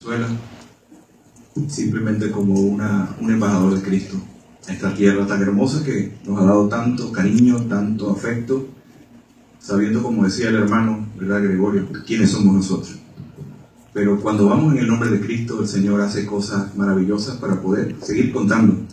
Venezuela simplemente como un embajador de Cristo a esta tierra tan hermosa que nos ha dado tanto cariño, tanto afecto, sabiendo, como decía el hermano, ¿verdad, Gregorio?, quiénes somos nosotros. Pero cuando vamos en el nombre de Cristo, el Señor hace cosas maravillosas para poder seguir contando.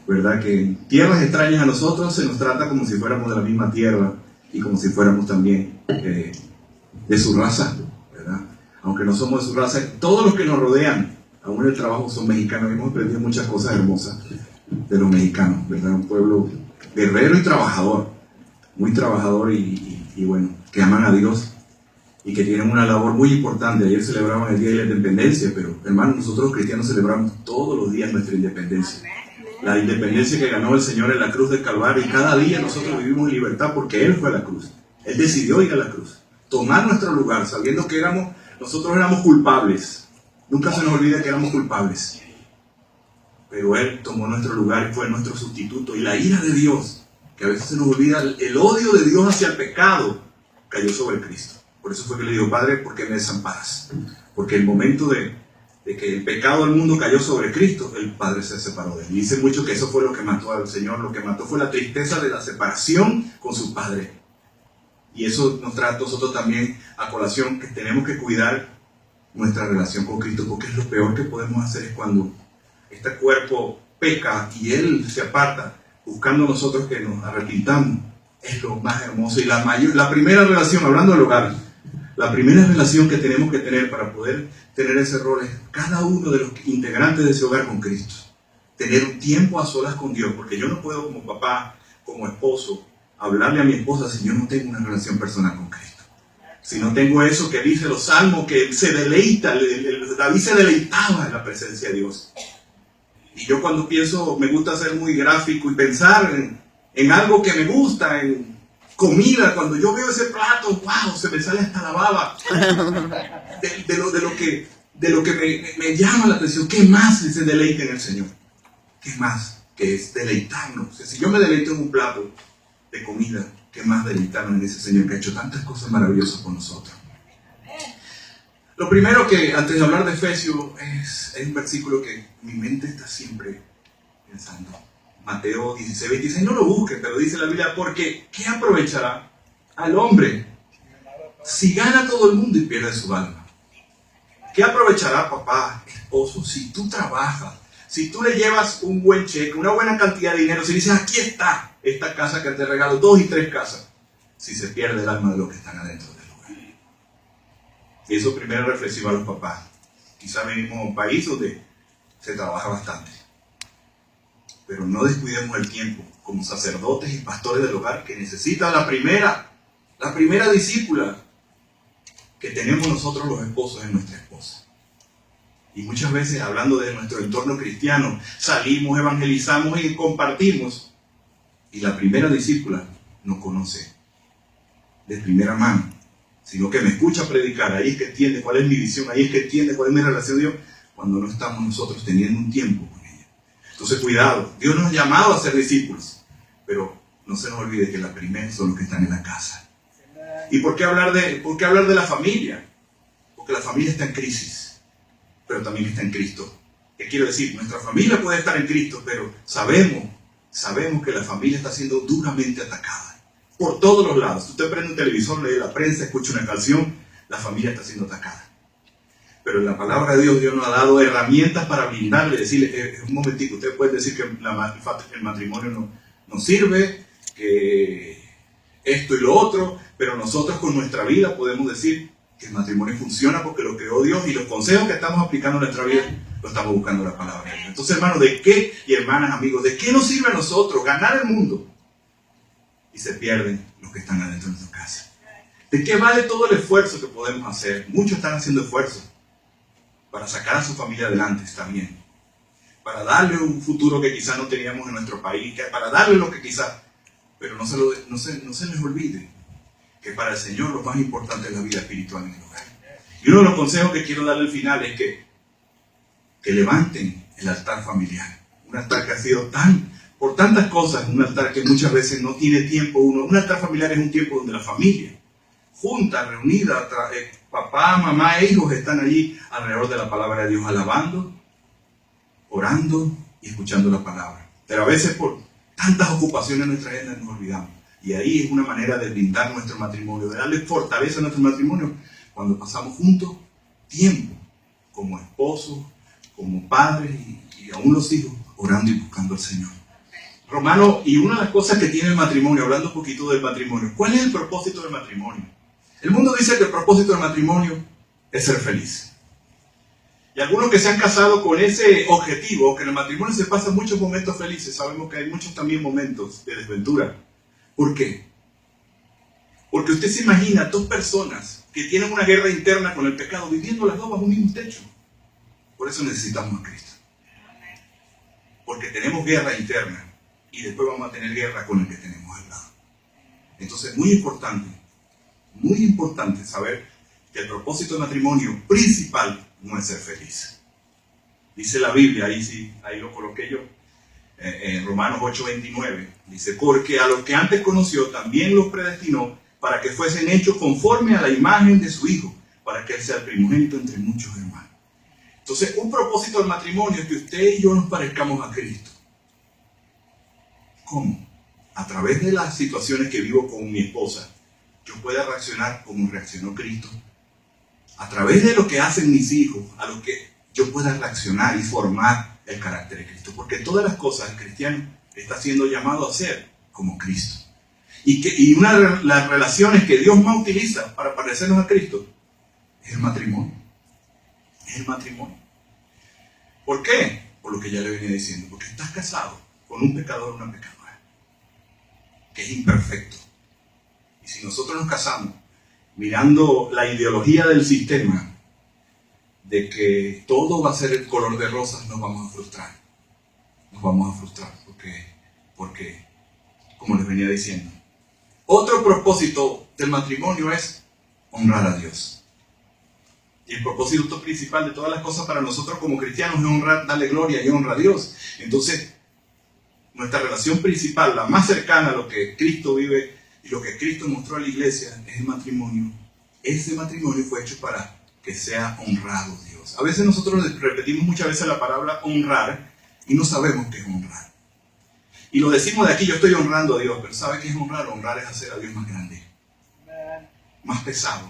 ¿Verdad? Que en tierras extrañas a nosotros se nos trata como si fuéramos de la misma tierra y como si fuéramos también de su raza, ¿verdad? Aunque no somos de su raza, todos los que nos rodean, aún en el trabajo, son mexicanos. Hemos aprendido muchas cosas hermosas de los mexicanos, ¿verdad? Un pueblo guerrero y trabajador, muy trabajador y bueno, que aman a Dios y que tienen una labor muy importante. Ayer celebraban el Día de la Independencia, pero hermanos, nosotros los cristianos celebramos todos los días nuestra independencia. La independencia que ganó el Señor en la cruz del Calvario, y cada día nosotros vivimos en libertad porque Él fue a la cruz. Él decidió ir a la cruz, tomar nuestro lugar, sabiendo que nosotros éramos culpables. Nunca se nos olvida que éramos culpables. Pero Él tomó nuestro lugar y fue nuestro sustituto. Y la ira de Dios, que a veces se nos olvida, el odio de Dios hacia el pecado, cayó sobre Cristo. Por eso fue que le dijo: Padre, ¿por qué me desamparas? Porque el momento de que el pecado del mundo cayó sobre Cristo, el Padre se separó de él. Y dice mucho que eso fue lo que mató al Señor. Lo que mató fue la tristeza de la separación con su Padre. Y eso nos trae a nosotros también a colación, que tenemos que cuidar nuestra relación con Cristo, porque es lo peor que podemos hacer es cuando este cuerpo peca y Él se aparta, buscando nosotros que nos arrepintamos. Es lo más hermoso. Y la primera relación, hablando del hogar, la primera relación que tenemos que tener para poder tener ese rol es cada uno de los integrantes de ese hogar con Cristo. Tener un tiempo a solas con Dios, porque yo no puedo, como papá, como esposo, hablarle a mi esposa si yo no tengo una relación personal con Cristo. Si no tengo eso que dice los salmos, que se deleita, David se deleitaba en la presencia de Dios. Y yo cuando pienso, me gusta ser muy gráfico y pensar en algo que me gusta, en comida. Cuando yo veo ese plato, wow, se me sale hasta la baba de lo que me llama la atención. ¿Qué más es el deleite en el Señor? ¿Qué más? Que es deleitarnos. O sea, si yo me deleito en un plato de comida, ¿qué más deleitarnos en ese Señor que ha hecho tantas cosas maravillosas con nosotros? Lo primero que, antes de hablar de Efesios, es un versículo que mi mente está siempre pensando. Mateo 16, 26, no lo busquen, pero dice la Biblia: porque ¿qué aprovechará al hombre si gana todo el mundo y pierde su alma? ¿Qué aprovechará, papá, esposo, si tú trabajas, si tú le llevas un buen cheque, una buena cantidad de dinero, si dices: aquí está esta casa que te regalo, 2 y 3 casas, si se pierde el alma de los que están adentro del lugar? Y eso primero reflexiva a los papás. Quizá venimos a un país donde se trabaja bastante, pero no descuidemos el tiempo como sacerdotes y pastores del hogar, que necesitan la primera discípula que tenemos nosotros los esposos en nuestra esposa. Y muchas veces, hablando de nuestro entorno cristiano, salimos, evangelizamos y compartimos, y la primera discípula no conoce de primera mano, sino que me escucha predicar. Ahí es que entiende cuál es mi visión, ahí es que entiende cuál es mi relación con Dios, cuando no estamos nosotros teniendo un tiempo con ella. Entonces, cuidado. Dios nos ha llamado a ser discípulos, pero no se nos olvide que la primera son los que están en la casa. ¿Y por qué hablar de la familia? Porque la familia está en crisis, pero también está en Cristo. ¿Qué quiero decir? Nuestra familia puede estar en Cristo, pero sabemos que la familia está siendo duramente atacada por todos los lados. Usted prende un televisor, lee la prensa, escucha una canción, la familia está siendo atacada. Pero en la palabra de Dios, Dios nos ha dado herramientas para blindarle, decirle: un momentito, usted puede decir que el matrimonio no sirve, que esto y lo otro, pero nosotros con nuestra vida podemos decir que el matrimonio funciona porque lo creó Dios, y los consejos que estamos aplicando en nuestra vida lo estamos buscando en la palabra de Dios. Entonces, hermanos, ¿de qué, y hermanas, amigos, de qué nos sirve a nosotros ganar el mundo y se pierden los que están adentro de nuestra casa? ¿De qué vale todo el esfuerzo que podemos hacer? Muchos están haciendo esfuerzos para sacar a su familia adelante también, para darle un futuro que quizás no teníamos en nuestro país, para darle lo que quizás, pero no se les olvide que para el Señor lo más importante es la vida espiritual en el hogar. Y uno de los consejos que quiero darle al final es que levanten el altar familiar, un altar que ha sido por tantas cosas, un altar que muchas veces no tiene tiempo uno. Un altar familiar es un tiempo donde la familia, junta, reunida, papá, mamá e hijos están allí alrededor de la palabra de Dios, alabando, orando y escuchando la palabra. Pero a veces por tantas ocupaciones en nuestra agenda nos olvidamos. Y ahí es una manera de brindar nuestro matrimonio, de darle fortaleza a nuestro matrimonio cuando pasamos juntos tiempo, como esposos, como padres y aún los hijos, orando y buscando al Señor. Romano, y una de las cosas que tiene el matrimonio, hablando un poquito del matrimonio, ¿cuál es el propósito del matrimonio? El mundo dice que el propósito del matrimonio es ser feliz. Y algunos que se han casado con ese objetivo, que en el matrimonio se pasan muchos momentos felices, sabemos que hay muchos también momentos de desventura. ¿Por qué? Porque usted se imagina dos personas que tienen una guerra interna con el pecado, viviendo las dos bajo un mismo techo. Por eso necesitamos a Cristo. Porque tenemos guerra interna y después vamos a tener guerra con el que tenemos al lado. Entonces, muy importante saber que el propósito del matrimonio principal no es ser feliz. Dice la Biblia, ahí lo coloqué yo, en Romanos 8:29, dice, porque a los que antes conoció también los predestinó para que fuesen hechos conforme a la imagen de su Hijo, para que Él sea el primogénito entre muchos hermanos. Entonces, un propósito del matrimonio es que usted y yo nos parezcamos a Cristo. ¿Cómo? A través de las situaciones que vivo con mi esposa, yo pueda reaccionar como reaccionó Cristo. A través de lo que hacen mis hijos, a lo que yo pueda reaccionar y formar el carácter de Cristo. Porque todas las cosas el cristiano está siendo llamado a ser como Cristo. Y una de las relaciones que Dios más utiliza para parecernos a Cristo es el matrimonio. Es el matrimonio. ¿Por qué? Por lo que ya le venía diciendo. Porque estás casado con un pecador o una pecadora que es imperfecto. Y si nosotros nos casamos mirando la ideología del sistema de que todo va a ser el color de rosas, nos vamos a frustrar. Nos vamos a frustrar porque como les venía diciendo, otro propósito del matrimonio es honrar a Dios. Y el propósito principal de todas las cosas para nosotros como cristianos es honrar, darle gloria y honra a Dios. Entonces, nuestra relación principal, la más cercana a lo que Cristo vive y lo que Cristo mostró a la iglesia, es el matrimonio. Ese matrimonio fue hecho para que sea honrado Dios. A veces nosotros repetimos muchas veces la palabra honrar y no sabemos qué es honrar. Y lo decimos de aquí, yo estoy honrando a Dios, pero ¿sabe qué es honrar? Honrar es hacer a Dios más grande, más pesado,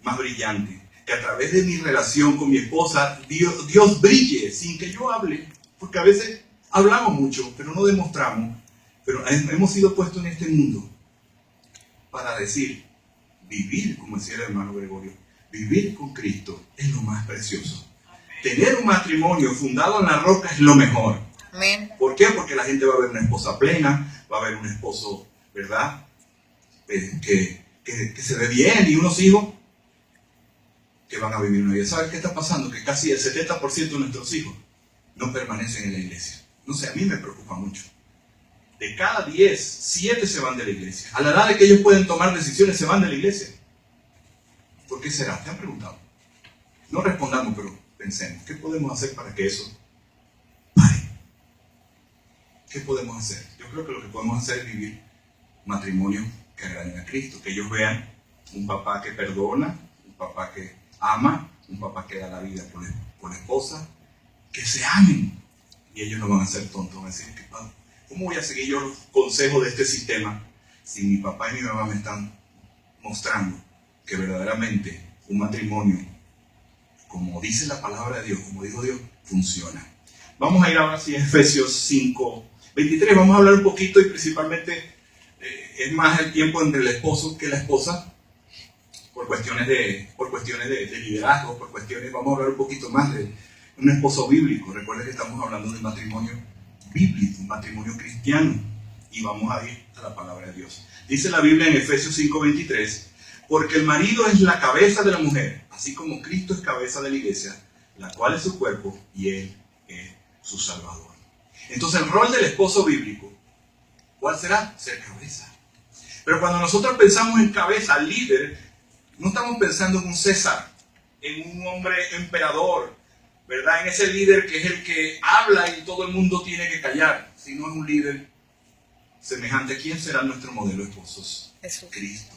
más brillante. Que a través de mi relación con mi esposa, Dios brille sin que yo hable. Porque a veces hablamos mucho, pero no demostramos. Pero hemos sido puestos en este mundo para decir, vivir, como decía el hermano Gregorio, vivir con Cristo es lo más precioso. Tener un matrimonio fundado en la roca es lo mejor. Amén. ¿Por qué? Porque la gente va a ver una esposa plena, va a ver un esposo, ¿verdad? Que se ve bien y unos hijos que van a vivir una vida. ¿Sabes qué está pasando? Que casi el 70% de nuestros hijos no permanecen en la iglesia. No sé, a mí me preocupa mucho. De cada 10, 7 se van de la iglesia. A la edad de que ellos pueden tomar decisiones, se van de la iglesia. ¿Por qué será? ¿Te han preguntado? No respondamos, pero pensemos. ¿Qué podemos hacer para que eso pare? ¿Qué podemos hacer? Yo creo que lo que podemos hacer es vivir matrimonios que agraden a Cristo. Que ellos vean un papá que perdona, un papá que ama, un papá que da la vida por la esposa. Que se amen. Y ellos no van a ser tontos. Van a decir, ¿cómo voy a seguir yo los consejos de este sistema si mi papá y mi mamá me están mostrando que verdaderamente un matrimonio, como dice la palabra de Dios, como dijo Dios, funciona? Vamos a ir ahora sí a Efesios 5:23. Vamos a hablar un poquito y principalmente es más el tiempo entre el esposo que la esposa por cuestiones de liderazgo, por cuestiones, vamos a hablar un poquito más de un esposo bíblico. Recuerden que estamos hablando del matrimonio bíblico, un matrimonio cristiano, y vamos a ir a la palabra de Dios. Dice la Biblia en Efesios 5:23, porque el marido es la cabeza de la mujer, así como Cristo es cabeza de la iglesia, la cual es su cuerpo y Él es su Salvador. Entonces el rol del esposo bíblico, ¿cuál será? Ser cabeza. Pero cuando nosotros pensamos en cabeza, líder, no estamos pensando en un César, en un hombre emperador, ¿verdad? En ese líder que es el que habla y todo el mundo tiene que callar, sino en un líder semejante. ¿Quién será nuestro modelo de esposos? Jesús. Cristo.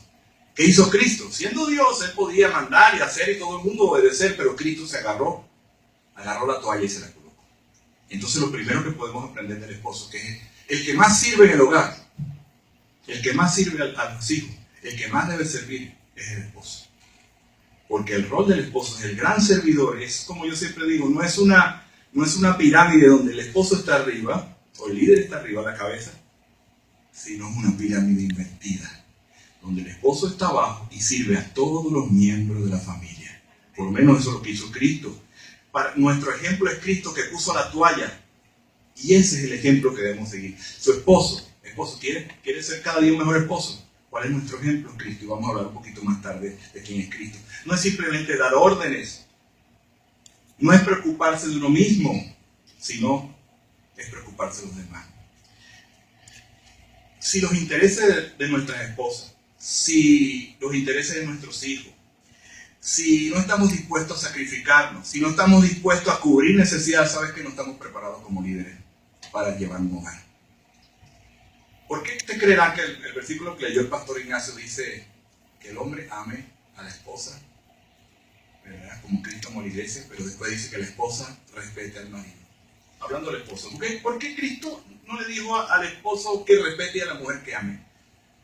¿Qué hizo Cristo? Siendo Dios, Él podía mandar y hacer y todo el mundo obedecer, pero Cristo se agarró la toalla y se la colocó. Entonces lo primero que podemos aprender del esposo, que es el que más sirve en el hogar, el que más sirve a los hijos, el que más debe servir es el esposo. Porque el rol del esposo es el gran servidor, es como yo siempre digo, no es una pirámide donde el esposo está arriba, o el líder está arriba a la cabeza, sino es una pirámide invertida, donde el esposo está abajo y sirve a todos los miembros de la familia. Por lo menos eso es lo que hizo Cristo. Nuestro ejemplo es Cristo, que puso la toalla. Y ese es el ejemplo que debemos seguir. Su esposo ¿quiere ser cada día un mejor esposo? ¿Cuál es nuestro ejemplo? Cristo. Y vamos a hablar un poquito más tarde de quién es Cristo. No es simplemente dar órdenes. No es preocuparse de uno mismo, sino es preocuparse de los demás. Si los intereses de nuestras esposas, si los intereses de nuestros hijos, si no estamos dispuestos a sacrificarnos, si no estamos dispuestos a cubrir necesidades, sabes que no estamos preparados como líderes para llevar un hogar. ¿Por qué te creerán que el versículo que leyó el pastor Ignacio dice que el hombre ame a la esposa, ¿verdad? Como Cristo amó a la iglesia, pero después dice que la esposa respete al marido? Hablando del esposo, ¿por qué Cristo no le dijo al esposo que respete a la mujer que ame?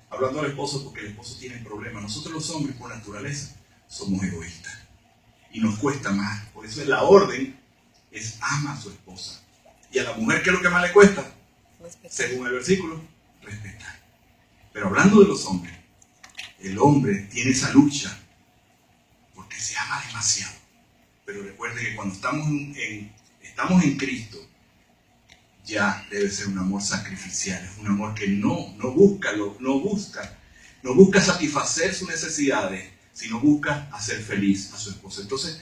Hablando del esposo, porque el esposo tiene problemas. Nosotros los hombres, por naturaleza, somos egoístas y nos cuesta más. Por eso la orden es ama a su esposa. Y a la mujer, ¿qué es lo que más le cuesta? Respetar. Según el versículo, respetar. Pero hablando de los hombres, el hombre tiene esa lucha porque se ama demasiado. Pero recuerde que cuando estamos en Cristo, ya debe ser un amor sacrificial. Es un amor que no busca satisfacer sus necesidades, sino busca hacer feliz a su esposa. Entonces,